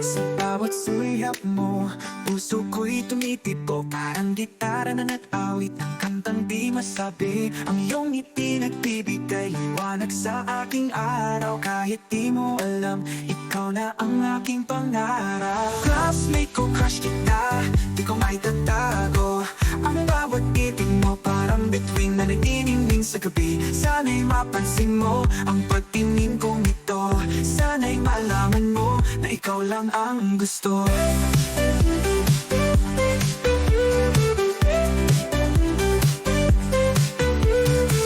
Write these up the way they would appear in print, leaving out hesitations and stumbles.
Sa bawat suyap mo, puso ko'y tumitibok. Parang gitara na nag-awit ng kantang di masabi. Ang iyong ngiti nagbibigay liwanag sa aking araw. Kahit di mo alam, ikaw na ang aking pangarap. Classmate ko, crush kita, di ko maitatago. Ang bawat ngiti mo parang bituin na nagniningning sa gabi. Sana'y mapansin mo ang pagtingin kong ito. Sana'y malaman mo na ikaw lang ang gusto.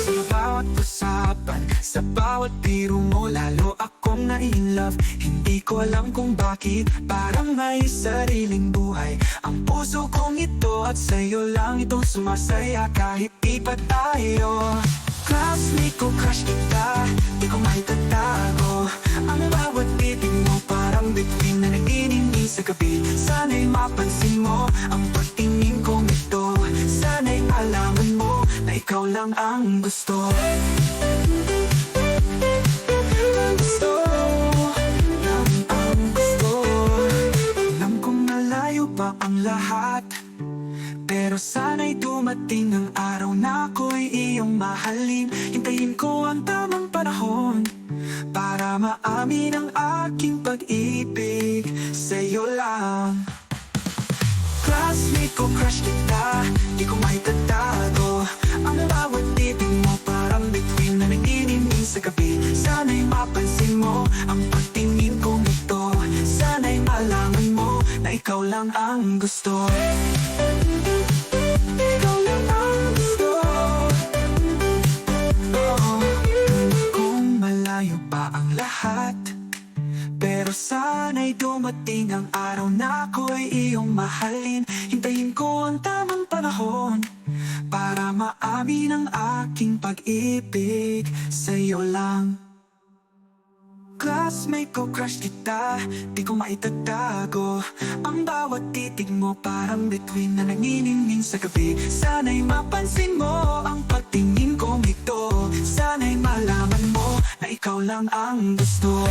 Sa bawat usapan, sa bawat biro mo, lalo akong na-in-love. Hindi ko alam kung bakit, parang may sariling buhay ang puso kong ito. At sa'yo lang ito sumasaya kahit di pa tayo. Classmate ko, crush kita, di ko maitatago. Ang bawat titig mo parang bituin na nagniningning sa gabi. Sana'y mapansin mo ang pagtingin kong ito. Sana'y malaman mo na ikaw lang ang gusto. Ang gusto, lang ang gusto. Alam kong malayo pa ang lahat, pero sana'y dumating ang araw na ako'y iyong mahalin. Hintayin ko ang tamang panahon para maamin ang aking pag-ibig sa'yo lang. Classmate ko, crush kita, di ko maitatago. Ang bawat titig mo parang bituin na nagniningning sa gabi. Sana'y mapansin mo ang pagtingin kong ito. Sana'y malaman mo na ikaw lang ang gusto. Ikaw lang ang gusto. Kung malayo pa ang lahat, pero sana'y dumating ang araw na ako'y iyong mahalin. Hintayin ko ang tamang panahon para maamin ang aking pag-ibig sa'yo lang. Classmate ko, crush kita, di ko maitatago. Ang bawat titig mo parang bituin na nagniningning sa gabi. Sana'y mapansin mo ang pagtingin kong ito. Sana'y malaman mo na ikaw lang ang gusto.